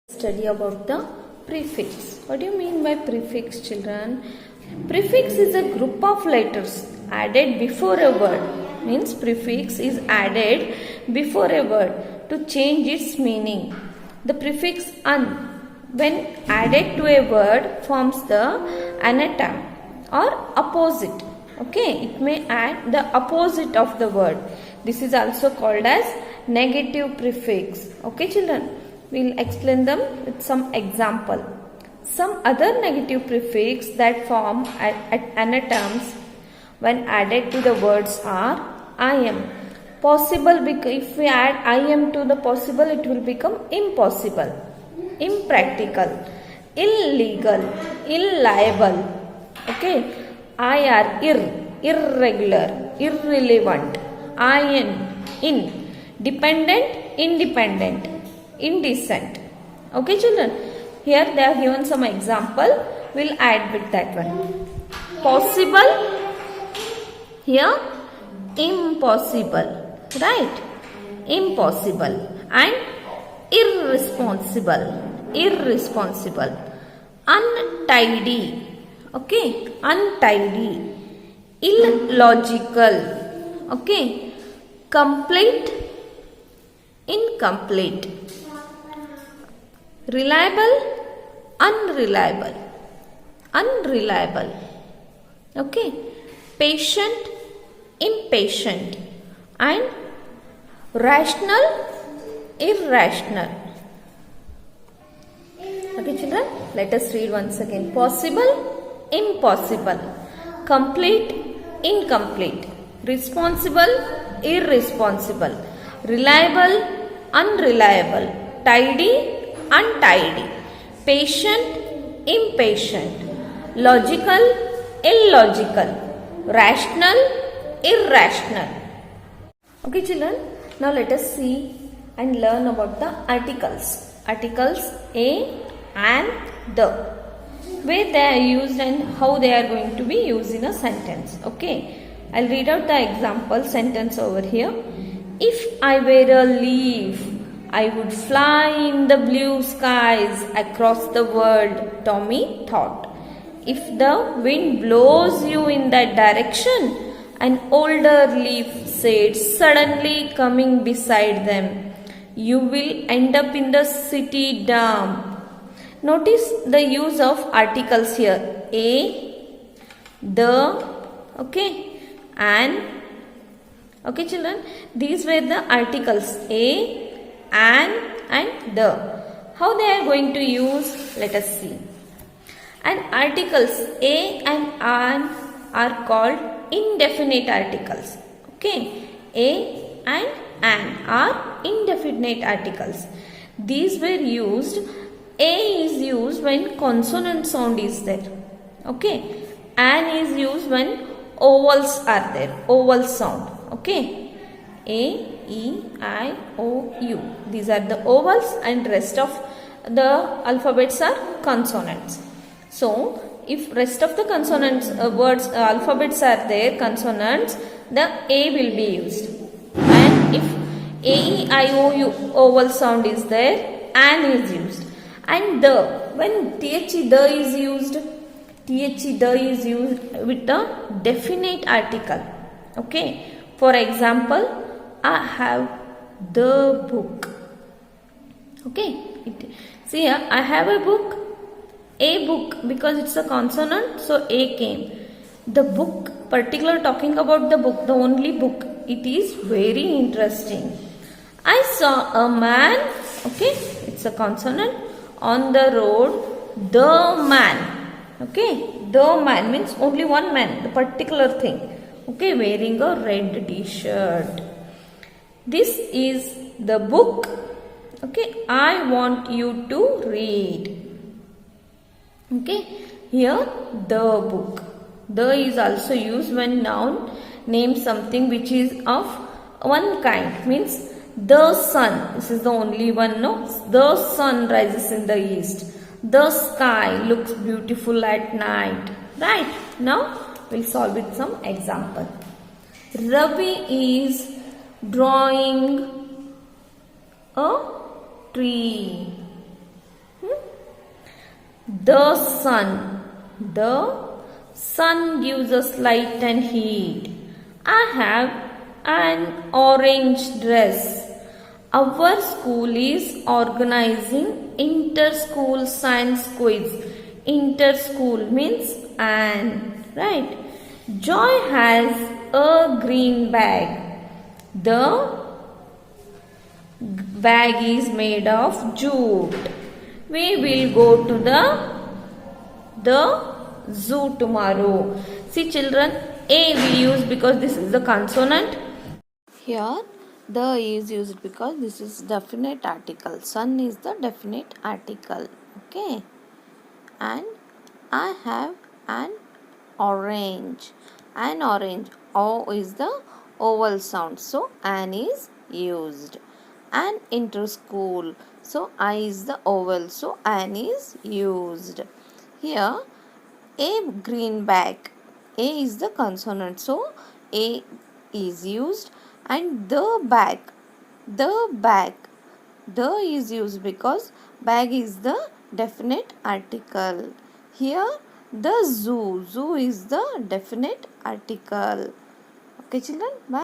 Study about the prefix. What do you mean by prefix, children? Prefix is a group of letters added before a word. Means prefix is added before a word to change its meaning. The prefix "un" when added to a word forms the anatom or opposite. Okay, it may add the opposite of the word. This is also called as negative prefix. Okay, children. We'll explain them with some example. Some other negative prefix that form anatoms when added to the words are I am. Possible, because if we add I am to the possible, it will become impossible, impractical, illegal, illiable. Okay, I are irregular, irrelevant, in, dependent, independent, indecent. Okay, children, here they have given some example. We'll add with that one. Possible, here impossible, right? Impossible. And irresponsible, untidy, okay, untidy, illogical, okay, complete, incomplete, reliable, unreliable, okay, patient, impatient, and rational, irrational. Okay, children, let us read once again. Possible, impossible, complete, incomplete, responsible, irresponsible, reliable, unreliable, tidy, untidy, patient, impatient, logical, illogical, rational, irrational. Okay, children, now let us see and learn about the articles. Articles a and the, where they are used and how they are going to be used in a sentence. Okay, I'll read out the example sentence over here. If I were a leaf, I would fly in the blue skies across the world, Tommy thought. If the wind blows you in that direction, an older leaf said, suddenly coming beside them, you will end up in the city dump. Notice the use of articles here. A, the, okay, and, okay, children, these were the articles A, and the. How they are going to use? Let us see. And articles a and an are called indefinite articles. Okay, a and an are indefinite articles. These were used. A is used when consonant sound is there. Okay, an is used when vowels are there. Vowel sound. Okay, A, E, I, O, U. These are the vowels and rest of the alphabets are consonants. So, if rest of the consonants, words, alphabets are there, consonants, the A will be used. And if A, E, I, O, U, vowel sound is there, an is used. And the, when THE the is used, THE the is used with the definite article. Okay. For example, I have the book. Okay. See here, I have a book. A book, because it's a consonant, so A came. The book, particular talking about the book, the only book. It is very interesting. I saw a man, okay, it's a consonant, on the road, the man. Okay, the man means only one man, the particular thing. Okay, wearing a red t-shirt. This is the book. Okay, I want you to read. Okay, here the book. The is also used when noun names something which is of one kind. Means the sun. This is the only one. No, the sun rises in the east. The sky looks beautiful at night. Right. Now we'll solve with some example. Ravi is drawing a tree. The sun. The sun gives us light and heat. I have an orange dress. Our school is organizing inter-school science quiz. Inter-school means right? Joy has a green bag. The bag is made of jute. We will go to the zoo tomorrow. See children, A we use because this is the consonant. Here the is used because this is definite article. Sun is the definite article. Okay. And I have an orange. An orange. O is the vowel sound. So an is used. An inter school. So I is the vowel. So an is used. Here a green bag. A is the consonant. So A is used. And the bag. The bag. The is used because bag is the definite article. Here the zoo. Zoo is the definite article. Okay children, bye.